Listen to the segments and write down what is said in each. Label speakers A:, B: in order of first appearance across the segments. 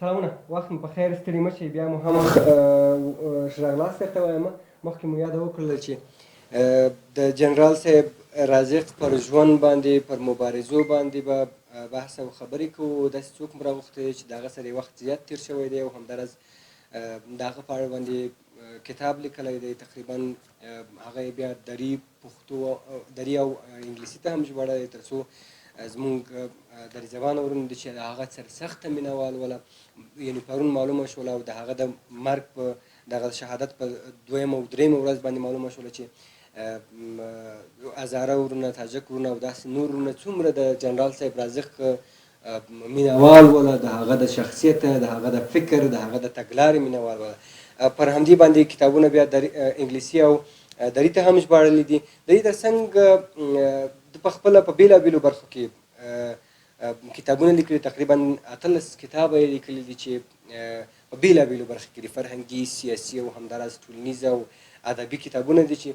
A: سلامونه، وخت مو په خیر، ستړي مه شئ. بیا مو هم ښه راغلاست درته وایم. مخکې مو یاده وکړله چې د جنرال صاحب رازق پر ژوند باندې، پر مبارزو باندې به بحث او خبرې کوو. داسې څوک مو راغوښتی چې د هغه سره یې وخت زیات تېر شوی دی او همداراز د هغه په اړه باندې کتاب لیکلی دی. تقریبا هغه یې بیا دري او انګلیسي ته هم ژباړلی دی، تر څو زمونږ دري زبانه ورونه دي چې د هغه سره سخته مینه وال وله. یعنې پرون معلومه شوله او د هغه د مرګ په دغه شهادت په 2 او 3 ورځ باندې معلومه شوله چې هزاره ورونه، تاجک ورونه او داسې نور ورونه څومره د جنرال صاحب رازق مینهوال وله، د هغه د شخصیت، د هغه د فکر، د هغه د تګلارې مینهوال وله. پر همدې باندې کتابونه بیا انګلیسي او دري ته هم ژباړلي دي. د دې تر څنګ د په خپله په بېلابېلو برخو کې کتابونه لیکلي، تقریبا 18 کتابه یې لیکلي دي چې په بېلابېلو برخو کې دي، فرهنګي، سیاسي او همداراز ټولنیز او ادبي کتابونه دي چې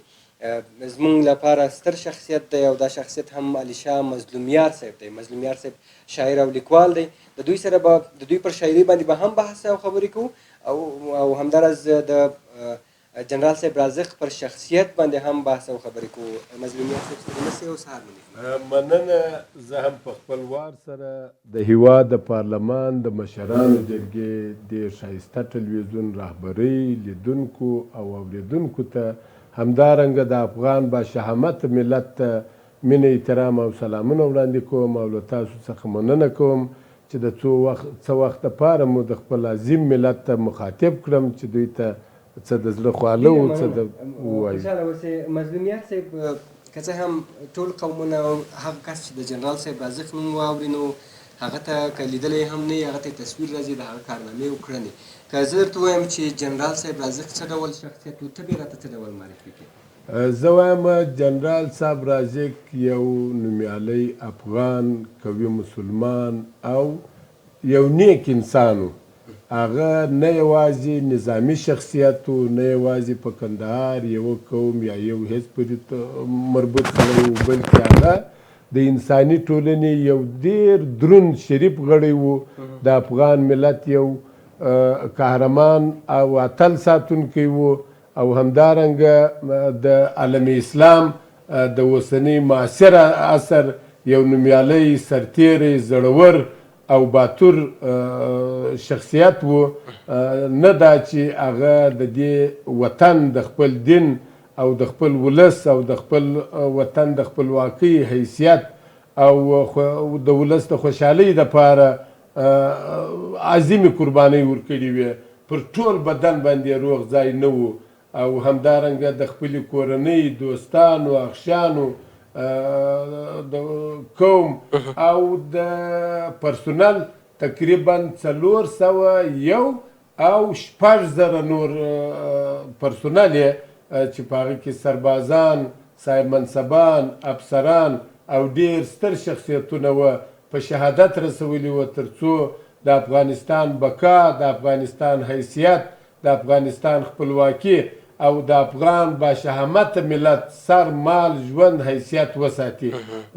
A: زمونږ لپاره ستر شخصیت دی. او دا شخصیت هم علیشاه مظلومیار صاحب دی. مظلومیار صاحب شاعر او لیکوال دی. د دوی سره به د دوی پر شاعري باندې به هم بحث او خبرې کوو او همداراز د جنرال صاحب رازق پر شخصیت باندې هم بحث او خبرې کوو. مظلومیار صاحب ستړي مه شئ او سهار مو نیکمرغه.
B: مننه. زه هم په خپل وار سره د هیواد د پارلمان د مشرانو جرګې د ښایسته ټلویزیون رهبرۍ لیدونکو او اوریدونکو ته، همدارنګه د افغان باشهامت ملت ته مینه، احترام او سلامونه وړاندې کوم او له تاسو څخه مننه کوم چې د څه وخت دپاره مو د خپل عظیم ملت ته مخاطب کړم چې دوی ته څه د زړه خواله و، څه د ووایي.
A: خوشحاله اوسئ. مظلومیار صاحب که څه هم ټول قومونه او هغه کس چې د جنرال صاحب رازق نوم واوري نو هغه ته که لیدلی هم نه وي، هغه ته تصویر راځي د هغه کارنامې او کړنې. که زه درته ووایم چې جنرال صاحب رازق څه ډول شخصیت و، ته بیا راته څه ډول معرفي کړې؟
B: زه وایم جنرال صاحب رازق یو نومیالی افغان، قوي مسلمان او یو نیک انسان و. هغه نه یوازې نظامي شخصیت و، نه یوازې په کندهار یوه قوم یا یو حزب پورې مربوط سړی و، بلکې هغه د انساني ټولنې یو ډېر دروند شریف غړی و. د افغان ملت یو قهرمان او اتل ساتونکی و او همدارنګه د عالم اسلام د اوسني معاصر عصر یو نومیالی، سرتیری، زړور او باتور شخصیت و. نه دا چې هغه د دې وطن د خپل دین او د خپل ولس او د خپل وطن د خپلواکۍ حیثیت او د ولس د خوشحالۍ دپاره عظیمې قربانۍ ورکړې وې. پر ټول بدن باندې روغ ځای نه و او همدارنګه د خپلې کورنۍ، دوستانو، اخشانو، د قوم او د پرسونل تقریبا 401 او 6,000 نور پرسونل یې چې په هغه کې سربازان، صاحب منصبان، افسران او ډېر ستر شخصیتونه وه په شهادت رسولي وه تر څو د افغانستان بقا، د افغانستان حیثیت، د افغانستان خپلواکي او د افغان باشهامت ملت سر، مال، ژوند، حیثیت وساتي.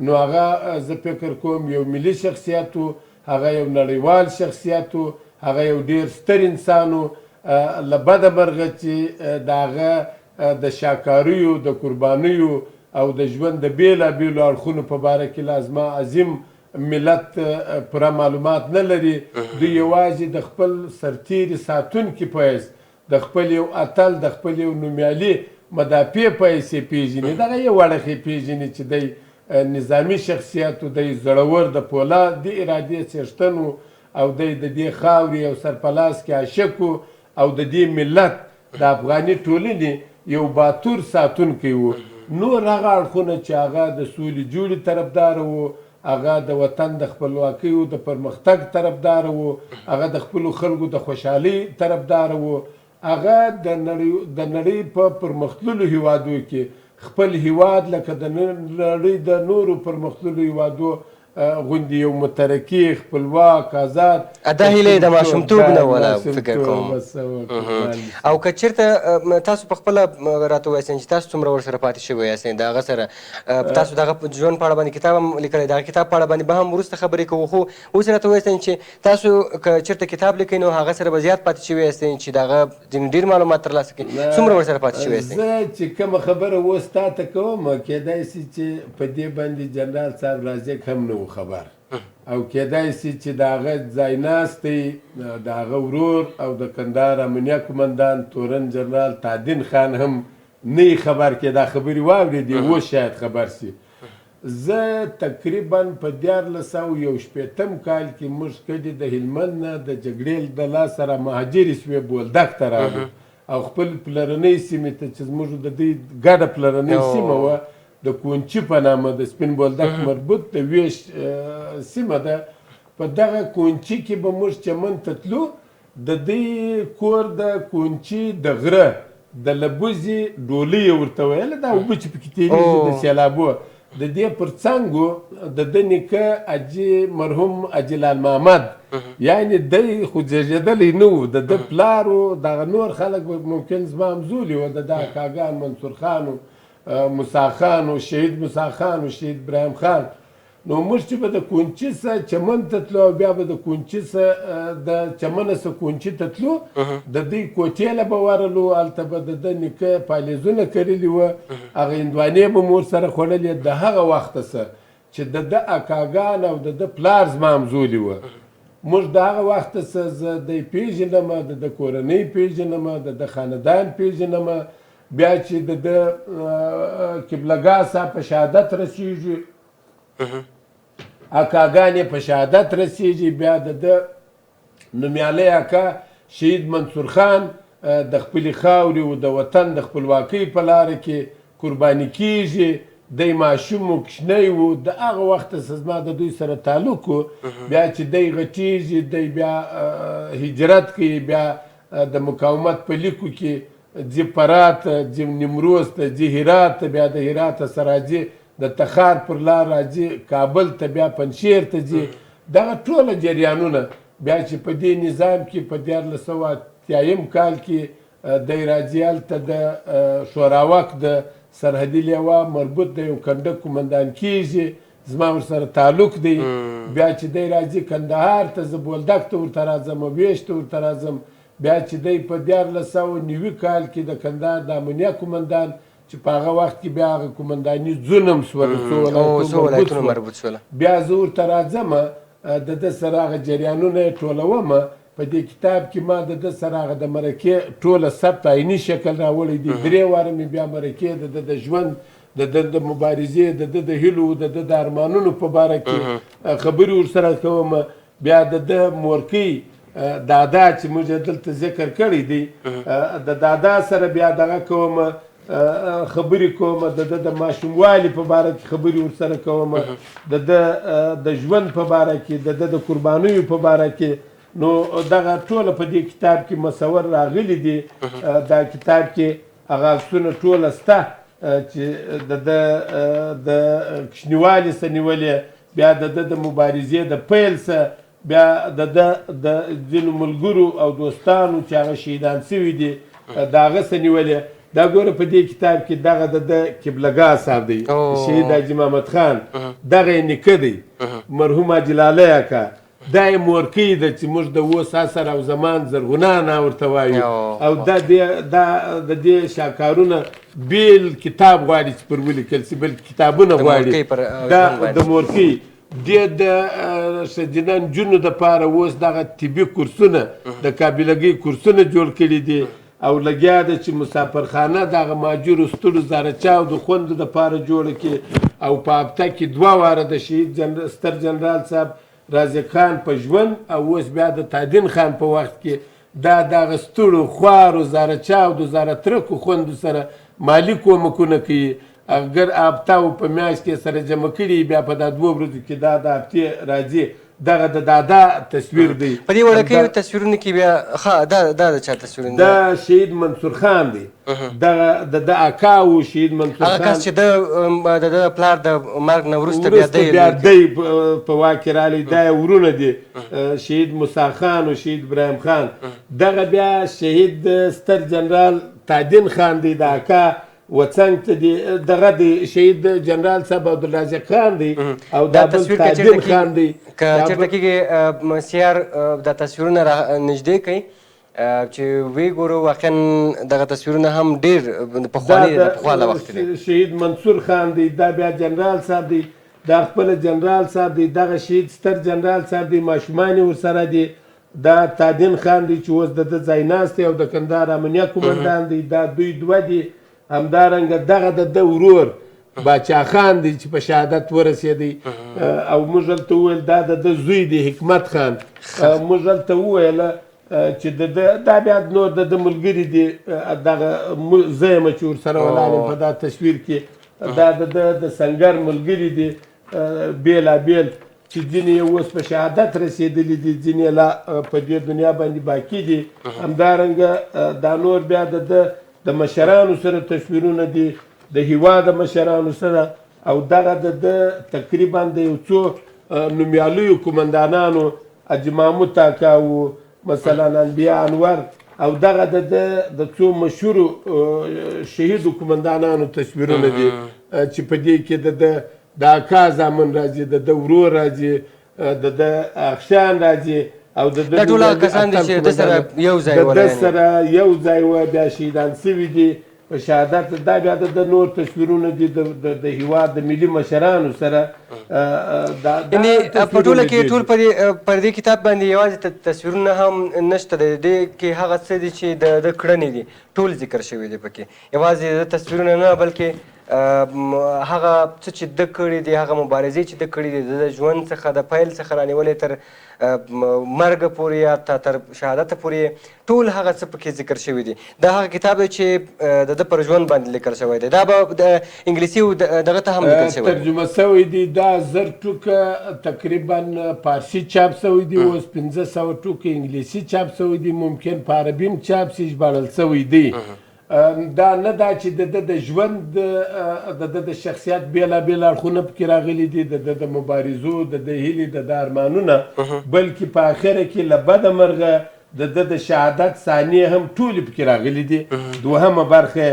B: نو هغه زه فکر کوم یو ملي شخصیت و، هغه یو نړیوال شخصیت و، هغه یو ډېر ستر انسان و. له بده مرغه چې د هغه د شاکاریو، د قربانیو او د ژوند د بېلابېلو اړخونو په باره کې لا زما عظیم ملت پوره معلومات نه لري. دوی یوازې د خپل سرتیري ساتونکي په حیث، د خپل یو اتل، د خپل یو نومیالي مدافع په حیث یې پېژني. دغه یو اړخ یې پېژني چې دی نظامي شخصیت و، دی زړور، د پولاد د ارادې څښتن و او دی د دې خاورې او سرپلاس کې عاشق و او د دې ملت د افغاني ټولنې یو باتور ساتونکی و. نور هغه اړخونه چې هغه د سولې جوړې طرفداره و، هغه د وطن د خپلواکۍ او د پرمختګ طرفداره و، هغه د خپلو خلکو د خوشحالۍ طرفداره و، هغه د نړۍ په پرمختللو هیوادو کې خپل هیواد لکه د نړۍ د نورو پرمختللو هیوادو غوندې یو مترقي خپلواک آزاد
A: دا هیله یې د ماشومتوب نه وله فکر کوم. او که چېرته تاسو په خپله راته ووایاست چې تاسو څومره ورسره پاتې شوي یاست د هغه سره تاسو د هغه ژوند په اړه باندې کتاب هم لیکلی د هغه کتاب په اړه باندې به هم وروسته خبرې کوو خو اوس راته ووایاست چې تاسو که چېرته کتاب لیکئ نو هغه سره به زیات پاتې شوي یاست چې د هغه ځینې ډېر معلومات ترلاسه کړئ څومره ورسره پاتې شوي یاست؟
B: زه چې کومه خبره اوس تا ته کوم کیدای شي چې په دې باندې جنرال صاحب رازق هم نه و خبر او کیدای شي چې د هغه ځایناستی د هغه ورور او د کندهار امنیه قمندان تورن جنرال تادین خان هم نه خبر کې دا خبرې واورېدې اوس شاید خبر شي. زه تقریبا په 1961 کال کې موږ کډې د هلمند نه د جګړې د لاسه سره مهاجرې شوې بولدک ته راغلو او خپل پلرنۍ سیمې ته چې زموږ د دې ګډه پلرنۍ سیمه وه د کونچي په نامه د سپین بولدک مربوط د ویش سیمه ده په دغه کونچي کې به موږ چمن ته تلو د دې کور د کونچي د غره د لبوزي ډولۍ یې ورته ویله دا اوبه چې پکې تېرېږي د سیلابو د دې پر څنګو د ده نیکه حاجي مرحوم حاجي لال محمد یعنې دی خو زېږېدلی نه و د ده پلار و دغه نور خلک به ممکن زما همزولي وو د ده اکاګان منصور خان و موسی خان و شهید موسی خان و شهید ابراهیم خان نو موږ چې به د کونچي څخه چمن ته تلو او بیا به د کونچي څخه د چمنه څخه کونچي ته تلو د دوی کوټې له به ورلو هلته به د ده نیکه پالیزونه کرلي وه هغه هندوانې به مو ورسره خوړلې د هغه وخته څخه چې د ده اکاګان او د ده پلار زما همزولي وه موږ د هغه وخته څخه زه دی پېژنم د ده کورنۍ پېژنم د ده خاندان پېژنم بیا چې د ده قبلګاه صاحب په شهادت رسېږي اکاګان یې په شهادت رسېږي بیا د ده نومیالی اکا شهید منصور خان د خپلې خاورې و د وطن د خپلواکۍ په لاره کې قرباني کېږي دی ماشوم و کوچنی و د هغه وخته زما د دوی سره تعلق و بیا چې دی غټېږي دی بیا هجرت کوي بیا د مقاومت په لیکو کې ځي فرات ځي نیمروز ته ځي هرات ته بیا د هرات سره راځي د تخار پر لار راځي کابل ته بیا پنجشیر ته ځي دغه ټوله جریانونه بیا چې په دې نظام کې په 1980 کال کې دی راځي هلته د شوراوک د سرحدي لیوا مربوط د یو کنډک قمندان کېږي زما ورسره تعلق دی بیا چې دی راځي کندهار ته زه بولدک ته ورته راځم ویش ته ورته راځم بیا چې دی په 1990 کال کې د کندهار د امنیه قمندان چې په هغه وخت کې بیا هغه قمنداني ځونم سوله څو ولایتونه مربوط شوله بیا زه ورته راځم د ده سره هغه جریانونه یې ټولوم په دې کتاب کې ما د ده سره هغه د مرکې ټوله ثبت عیني شکل راوړی دی 3 واره مې بیا مرکې د ده د ژوند د ده د مبارزې د ده د هیلو د ده د ارمانونو په باره کې خبرې ورسره کوم بیا د ده مورکۍ دادا چې موږ دلته ذکر کړی دی د دادا سره بیا دغه کوم خبرې کوم د ده د ماشوموالي په باره کې خبرې ورسره کوم د ده د ژوند په باره کې د ده د قربانیو په باره کې نو دغه ټوله په دې کتاب کې مصور راغلي دي دا کتاب کې هغه عکسونه ټوله شته چې د ده د کوچنیوالي څخه نیولې بیا د ده د مبارزې د پیل څخه بیا د ده د ځینو ملګرو او دوستانو چې هغه شهیدان سوي دي د هغه څخه نیولې دا ګوره په دې کتاب کې دغه د ده قبلګاه صاحب دی شهید حاجي محمد خان دغه یې نیکه دی مرحوم حاجي لالی اکا دا یې مورکۍ ده چې موږ د اوس عصر او زمان زرغونانه ورته وایو او دا د دې شاکارونه بیل کتاب غواړي چې پر ولیکل شي بل کتابونه غواړي دا د مورکۍ دې د ښځینه نجونو دپاره اوس دغه طبي کورسونه د قابلګۍ کورسونه جوړ کړي دي او لګیا ده چې مسافرخانه دغه مهاجرو سترو زارچاو د خوندو دپاره جوړه کړي او په هفته کې 2 واره د شهید ستر جنرال صاحب رازق خان په ژوند او اوس بیا د تادین خان په وخت کې دا دغه سترو خوارو زارچاو د زارترکو خوندو سره مالي کومکونه کوي اگر هفته په میاشت کې سره جمع کړي بیا په دا 2 ورځو کې دا د هفتې راځي دغه د دادا تصویر دی.
A: په دې وړوکیو تصویرونو کې بیا دا د چا تصویرونه دي؟
B: دا شهید منصور خان دی. دغه د اکا و شهید منصور خان،
A: هغه کس چې د د پلار د مرګ نه وروسته بیا
B: دی په واک کې راغلی. دا یې ورونه دي، شهید موسی خان او شهید ابراهیم خان. دغه بیا شهید ستر جنرال تادین خان دی، د اکا وڅنګ ته دی. دغه دی شهید جنرال صاحب عبدالرازق خان دی او دا بل تادین خان دی.
A: که چېرته کېږي سیار دا تصویرونه را نږدې کوي چې وی ګورو، واقعا دغه تصویرونه هم ډېر پخواني د پخوا له وخته دي.
B: شهید منصور خان دی، دا بیا جنرال صاحب دی، دا خپله جنرال صاحب دی. دغه شهید ستر جنرال صاحب دی، ماشومان یې ورسره دي. دا تادین خان دی چې اوس د ده ځایناست دی او د کندهار امنیه قومندان دی. دا دوی دوه دي. همدارنګه دغه د ده ورور باچا خان دی چې په شهادت ورسېدی او موږ هلته وویل دا د ده زوی دی حکمت خان. موږ هلته وویله چې دا بیا نور د ده ملګري دي. دغه زه یم چې ورسره ولاړ یم په دا تصویر کې. دا د ده د سنګر ملګري دي بېلابېل چې ځینې یې اوس په شهادت رسېدلي دي، ځینې لا په دې دنیا باندې باقي دي. همدارنګه دا نور بیا د ده د مشرانو سره تصویرونه دي، د هیواد مشرانو سره. او دغه د ده تقریبا د یو څو نومیالیو قومندانانو، حاجي محمود کاکا و مثلا انبیا انور، او دغه د څو مشهورو شهیدو قومندانانو تصویرونه دي چې په دې کې د اکا زامن راځي، د ده ورور راځي، د ده اخشان راځي او د
A: دا ټول هغه کسان دي چې د سره یو ځای
B: د سره یو ځای و بیا شهیدان سوي دي په شهادت. دا بیا د نور تصویرونه دي د هیواد د ملي مشرانو سره.
A: یعنې په ټوله کې ټول پر دې کتاب باندې یوازې تصویرونه هم نشته دی، دې کې هغه څه دي چې د کړنې دي ټول ذکر شوي دي پکې. یوازې د تصویرونه نه بلکې هغه څه چې ده کړي دي، هغه مبارزې چې ده کړي دي، د ژوند څخه د پیل څخه رانیولې تر مرګ پورې یا تر شهادت پورې ټول هغه څه پکې ذکر شوي دي. دا هغه کتاب دی چې د ده پر ژوند باندې لیکل شوی دی. دا به د انګلیسي دغه ته هم لیکل شوی دی،
B: ترجمه شوی دی. دا 1000 ټوکه تقریبا فارسي چاپ شوی دی، اوس 1500 ټوکه انګلیسي چاپ شوی دی، ممکن په عربي هم چاپ شي، ژباړل شوی دی. دا نه دا چې د ده د ژوند د ده د شخصیت بېلابېل اړخونه پکې راغلي دي، د ده د مبارزو، د ده هیلې، د ده ارمانونه، بلکې په آخره کې له بده مرغه د ده د شهادت ثانیې هم ټولې پکې راغلي دي. دوهمه برخه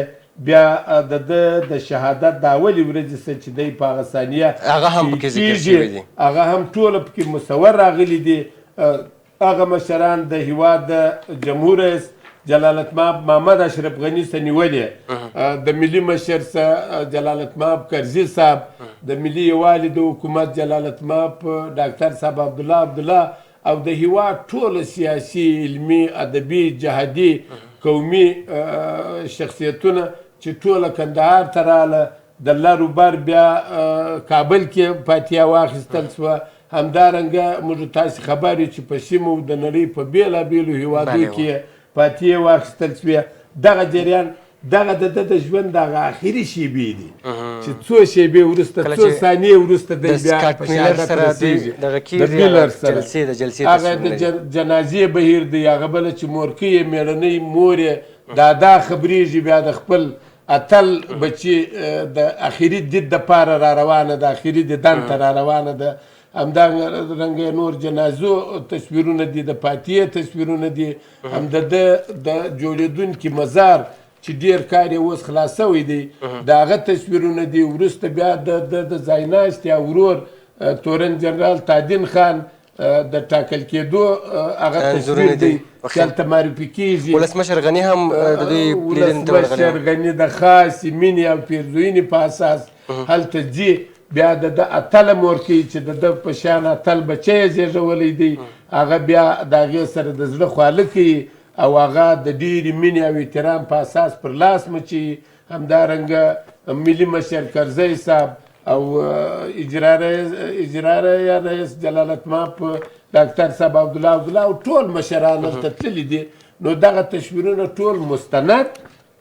B: بیا د ده د شهادت د اولې ورځې څه چې دی په هغه ثانیه
A: هغه هم پکې ذکر شوي دي،
B: هغه هم ټوله پکې مصور راغلي دي. هغه مشران د هیواد د جمهور رئیس جلالتمآب محمد اشرف غني څخه نیولې، د ملي مشر څخه جلالتمآب کرزي صاحب، د ملي یووالي د حکومت جلالتمآب ډاکټر صاحب عبدالله او د هیواد ټوله سیاسي، علمي، ادبي، جهادي، قومي شخصیتونه چې ټوله کندهار ته راغله. د لروبر بیا کابل کې فاتحه واخیستل شوه. همدارنګه موږ تاسې خبر یو چې په سیمو د نړۍ په بېلابېلو هیوادو کې فاتحې واخیستل شوې. دغه جریان دغه د ده د ژوند دغه آخري شیبې دي چې څو شیبې وروسته، څو ثانیې وروسته دی بیا په شهادت رسېږي. د میلر سره هغه د جنازې بهیر دی. هغه بله چې مورکۍ یې مېړنۍ مور یې دادا خبرېږي، بیا د خپل اتل بچي د آخري دید دپاره را روانه ده، آخري دیدن ته را روانه ده. همدارنګه نور جنازو تصویرونه دي، د فاتحې تصویرونه دي، هم د ده د جوړېدونکي مزار چې ډېر کار یې اوس خلاص شوی دی د هغه تصویرونه دي. وروسته بیا د ځایناست یا ورور تورن جنرال تادین خان د ټاکل کېدو هغه تصویر دی چې هلته معرفي کېږي.
A: ولسمشر غني هم د دوی لیدنې ته ورغلی،
B: ولسمشر غني د خاصې مینې او پیرزوینې په اساس هلته ځي. بیا د ده اتله مورکۍ چې د ده په شان اتل بچی یې زېږولی دی، هغه بیا د هغې سره د زړه خواله کوي او هغه د ډېرې مینې او احترام په اساس پر لاس مچوي. همدارنګه ملي مشر کرزی صاحب او اجرا رئیس جلالتمآب ډاکټر صاحب عبدالله او ټول مشران هلته تللي دي. نو دغه تصویرونه ټول مستند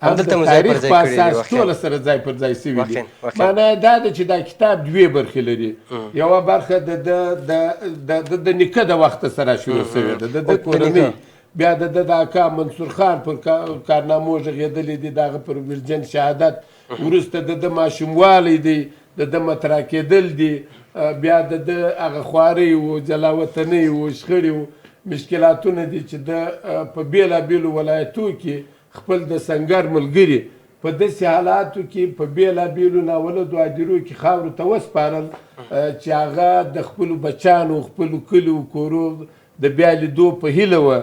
A: همدلته
B: د
A: مو ځای پر
B: تاریخ
A: ځای
B: په
A: کړي دي
B: اساس
A: واقعاً.
B: ټوله سره ځای پر ځای سوي دي.
A: واقعاً.
B: معنا یې دا ده چې دا کتاب دوې برخې لري. یوه برخه د نیکه د وخته سره شروع سوې ده، د کورنۍ، بیا د اکا منصور خان پر کارنامو غږېدلی دی، د هغه پر ورجن شهادت، وروسته د ماشوموالی دی، د مطرح کېدل دي، بیا د هغه خوارۍ و، جلاوطنۍ و، شخړې و، مشکلاتونه دي چې د په بېلابېلو ولایتو کې خپل د سنګر ملګري په داسې حالاتو کې په بېلابېلو ناولدو هدیرو کې خاورو ته وسپارل چې هغه د خپلو بچیانو، خپلو کلیو کورو د بیا لیدو په هیله وه.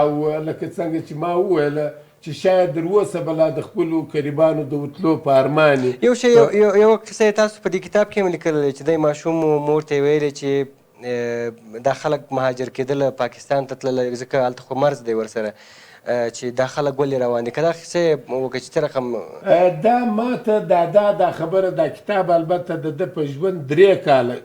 B: او لکه څنګه چې ما وویله چې شاید در اوسه به لا د خپلو قریبانو د وتلو په ارمان
A: یو شی یو کیسه یې تاسو په دې کتاب کې هم لیکلی چې دی ماشوم مور ته یې ویلې چې دا خلک مهاجر کېدله پاکستان ته تلله ځکه هلته خو مرض دی ورسره چې دا خلک ولې روان دي. که دا کیسه وکړه چې څه رقم
B: دا ماته دا خبره دا کتاب البته د ده په ژوند 3 کاله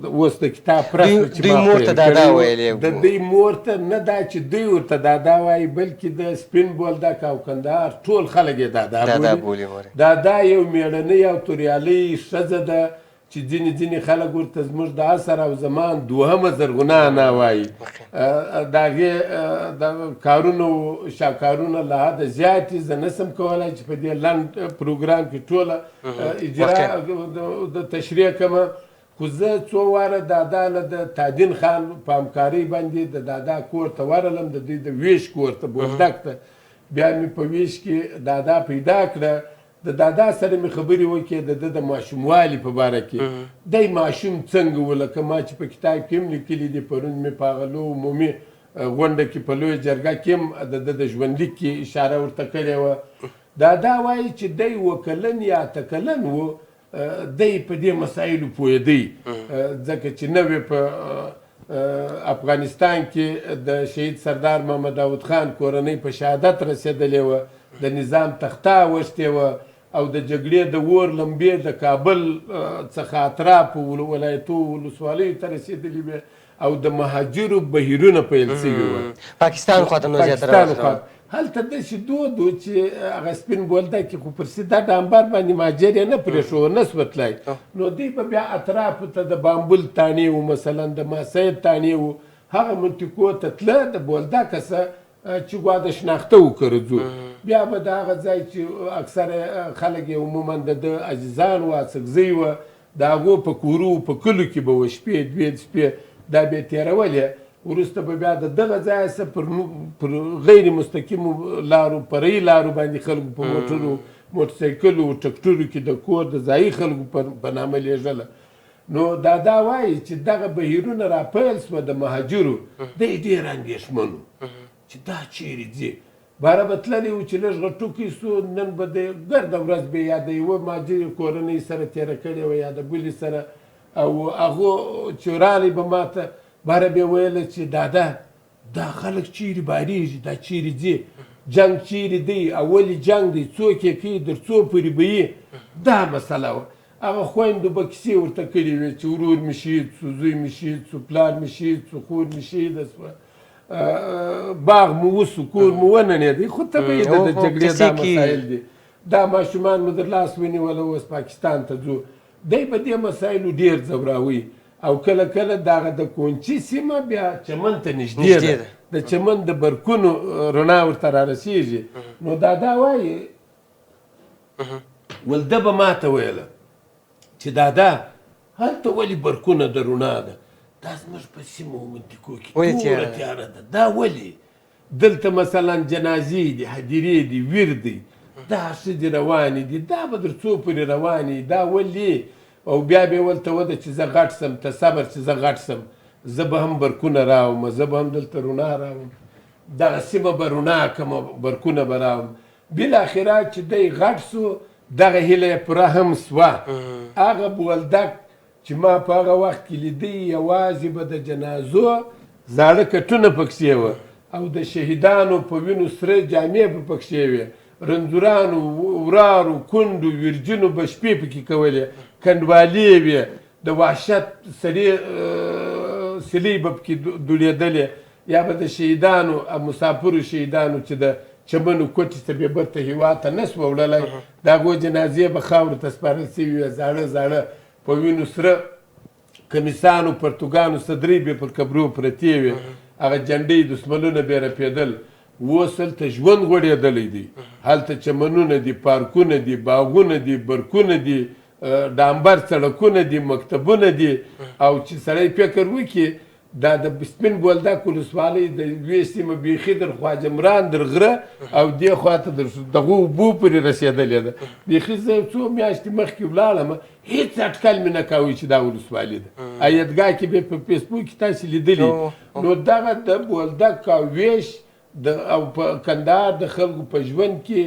B: اوس د کتاب پرسته چې
A: دوی مور ته دا ویلې
B: د دوی مور ته نه دا چې دوی ورته دا وایي بلکې د سپین بولدک او کندهار ټول خلک یې دا
A: بولي.
B: دا یو میړنۍ او توریالۍ ښځه ده چې ځینې خلک ورته زموږ د عصر او زمان دوهمه زرغونه انا وایي. د هغې د کارونو شاکارونه له حده زیات دي. زه نسم کولی چې په دې لنډ پروګرام کې ټوله اجرا د تشریح کړمه، خو زه څو واره دادا له د تادین خان په همکارۍ باندې د دادا کور ته ورغلم، د دوی د ویش کور ته بولدک ته. بیا مې په ویش کې دادا پیدا کړه، د دادا سره مې خبرې وکړې د ماشوموالي په باره کې. دی ماشوم څنګه و، لکه ما چې په کتاب کې هم لیکلي دي، پرون مې په هغه لویه عمومي غونډه کې په لویه جرګه کې هم د ژوندلیک کې اشاره ورته کړې وه. دادا وایي چې دی 7 کلن یا 8 کلن و، دی په دې مسایلو پوهېدی، ځکه چې نوې په افغانستان کې د شهید سردار محمد داود خان کورنۍ په شهادت رسېدلې وه، د نظام تخته اوښتې وه، او د جګړې د اور لمبې د کابل څخه اطرافو ولایتو ولسوالیو ته رسېدلې وې، او د مهاجرو بهیرونه پیل سوي وه
A: پاکستان خواته نو زیاتره.
B: هلته داسې دود و چې هغه سپین بولدک کې خو پر سیده ډامبر باندې مهاجر یې نه پرېښوه، نه سوه تلای. نو دوی به بیا اطرافو ته د بامبول تانې و، مثلا د ماسید تانې و، هغه منطقو ته تله د بولدکه څه چې ګواده شناخته وکړه ځو. بیا به د هغه ځای چې اکثره خلک یې عموما د ده عزیزان وه، اڅکزۍ وه، د هغو په کورو په کلو کې به وه شپې 2 شپې دا به یې تېرولې. وروسته به بیا د دغه ځایه څه پر غیر مستقیمو لارو، فرعي لارو باندې خلکو په موټرو، موټرسایکلو، ټکټرو کې د کور د ځایي خلکو په نامه لېږله. نو دادا وایي چې دغه بهیرونه راپیل سوه د مهاجرو، دی ډېر اندېښمن و چې دا چیرې ځي. باره به تللی و چې لږ غټوکی سو، نن به د ګرده ورځ به یا د یوه مهاجرې کورنۍ سره تېره کړې وه یا د بلې سره، او هغو چې راغلی به ما ته باره بیا ویله چې دادا دا خلک چیرې بارېږي، دا چیرې ځي، جنګ چیرې دی، اولې جنګ دی، څوک یې کوي، در څو پورې به یي. دا مسله وه. هغه خویندو به کیسې ورته کړې وې چې ورور مې شهید سو، زوی مې شهید سو، پلار مې شهید سو، خور مې شهیده سوه، باغ مو وسو، کور مو وننېدی. خو ته به یې د جګړې دا مسایل دي. دا ماشومان مو در لاس ونیوله، اوس پاکستان ته ځو. دی په دې مسایلو ډېر ځوراوي. او کله کله دغه د کونچي سیمه بیا چمن ته نږدې ده، د چمن د برکونو رڼا ورته رارسېږي. نو دادا وایي ول ده به ما ته ویله چې دادا هلته ولې برکونه د رڼا ده، دا زموږ په سیمو و منطقو کې ټوله تیاره ده، دا ولې؟ دلته مثلا جنازې دي، هدیرې دي، ویر دی، دا ښځې روانې دي، دا به در څو پورې روانې، دا ولې؟ او بیا به یې ولته وده چې زه غټ سم، ته صبر چې زه غټ سم، زه به هم برکونه راوم، زه به هم دلته رڼا راوم، دغه سیمه به رڼا کړمه، برکونه به راوم. بالاخره چې دی غټ سو، دغه هیله یې پوره هم سوه. هغه بولدک چې ما په هغه وخت کې لیدی، یوازې به د جنازو زاړه کټونه پکښې وه، او د شهیدانو په وینو سره جامې به پکښې وې، رنځورانو، ورارو، کونډو، ویرجنو به شپې پکې کولې، کنډوالې وې، د وحشت سرې سلې به پکې دوړېدلې، یا به د شهیدانو، مسافرو شهیدانو چې د چمن و کوټې ته بې برته هېواد ته نه سوه وړلی د هغو جنازې به خاورو ته سپارل سوي وې زاړه زاړه په وینو سره کمیسانو پرتوګانو صدرۍ بې پر قبرو پرتې وې هغه جنډۍ دسملونه بې رپېدل اوس هلته ژوند غوړېدلی دی هلته چمنونه دي پارکونه دي باغونه دي برکونه دي ډامبر سړکونه دي مکتبونه دي او چې سړی فکر وکړي دا د سپین بولدک ولسوالۍ د یوې سیمه بیخي در خواجه مران در غره او دې خواته دغو اوبو پورې رسېدلې ده بیخي زه څو میاشتې مخکې ولاړم هېڅ اټکل مې نه کاوه چې دا ولسوالي ده عیدګاه کې به په فیسبوک کې تاسې لیدلي نو دغه د بولدک او ویش او په کندهار د خلکو په ژوند کې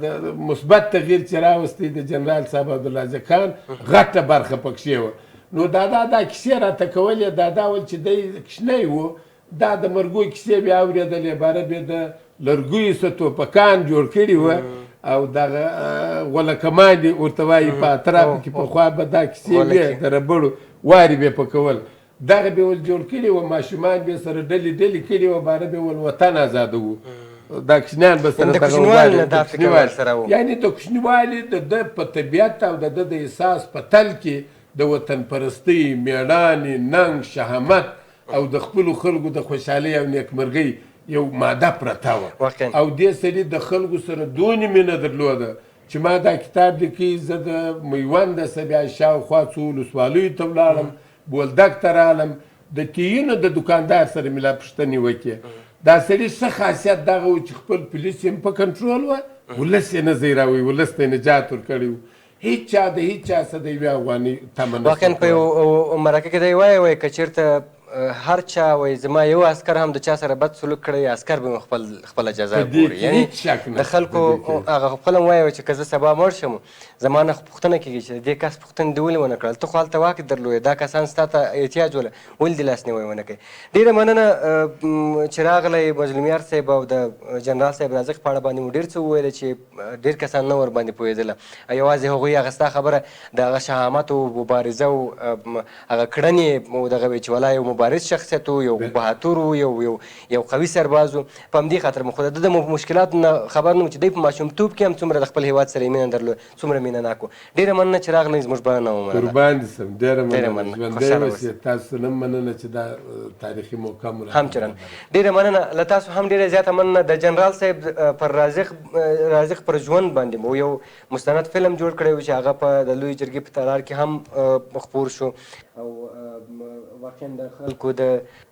B: د مثبت تغییر چې راوستی د جنرال صاحب عبدالرازق خان غټه برخه پکښې وه نو دا کیسې راته کولې دا ول چې دی کوچنی و دا د مرګو کیسې بیا اورېدلې باره بیا د لرګیو څه توپکان جوړ کړي وه او دغه غولکمان دې ورته وایي په اطرافو کې پخوا به دا کیسې وې د ربړو وارې به یې پکول دغه به ول جوړ کړي وه ماشومان به یې سره ډلې ډلې کړي وه باره به ول وطن آزاده وو دا کوچنیان به سره یعنې د کوچنیوالي د ده په طبیعت او د ده د احساس په تل کې د وطن پرستۍ میړانې ننګ شهامت او د خپلو خلکو د خوشحالۍ او نیکمرغۍ یو ماده پرته وه او دې سړي د خلکو سره دونې مینه درلوده چې ما دا کتاب لیکي زه د میوند څه بیا شاوخوا څو ولسوالیو ته ولاړم بولدک ته رالم د تیینو د دوکاندار سره مې لا پوښتنې وکړې دا سړي څه خاصیت دغه و چې خپل پولیس یې په کنټرول وه ولس یې نه ځیراوی ولس ته یې نجات ورکړی و هیڅ چا د هیڅ چا څه د یوې افغانۍ تمه نه
A: واقعا په یو مرکه کې دی وایي که چېرته هر چا وایي زما یو عسکر هم د چا سره بد سلوک کړی عسکر به مې خپله جزا ګوري یعنې د خلکو هغه خپله هم وایي چې که زه سبا مړ شم زما نه پوښتنه کېږي چې د دې کس پوښتنې دې ولې ونه کړل ته خو هلته واک درلودې دا کسان ستا ته احتیاج ولې دې لاسنیوی ونه کوي ډېره مننه چې راغلی مظلومیار صاحب او د جنرال صاحب رازق په اړه باندې مو ډېر څه وویله چې ډېر کسان نه ورباندې پوهېدله یوازې هغوی هغه ستا خبره د هغه شهامت او مبارزه او هغه کړنې دغه وی چې ولا یو مبارز شخصیت و یو بهادر و یو قوي سرباز و په همدې خاطر مو خو د ده مشکلاتو نه خبر نه و چې دی په ماشومتوب کې هم څومره د خپل هېواد سره یې مینه درلود څومره مینه ناک و ډېره مننه چې راغلی زموږ بلنه ومنله
B: قربان دې سم ډېره مننه ژوندی اوسې تاسو نه مننه چې دا تاریخي موقع مو
A: همچنان ډېره مننه له تاسو هم ډېره زیاته مننه د جنرال صاحب پر رازق پر ژوند باندې مو یو مستند فلم جوړ کړی و چې هغه په د لویې جرګې په تالار کې هم خپور شو او واقعا د خلکو د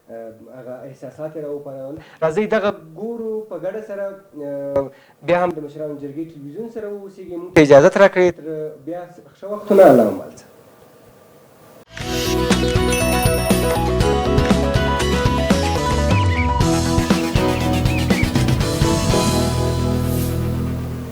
A: هغه احساسات یې راوپارول راځئ دغه ګورو په ګډه سره بیا هم د مشرانو جرګې ټلویزیون سره واوسېږي موږ ته اجازت راکړئ تر بیا ښه وختونه الله مال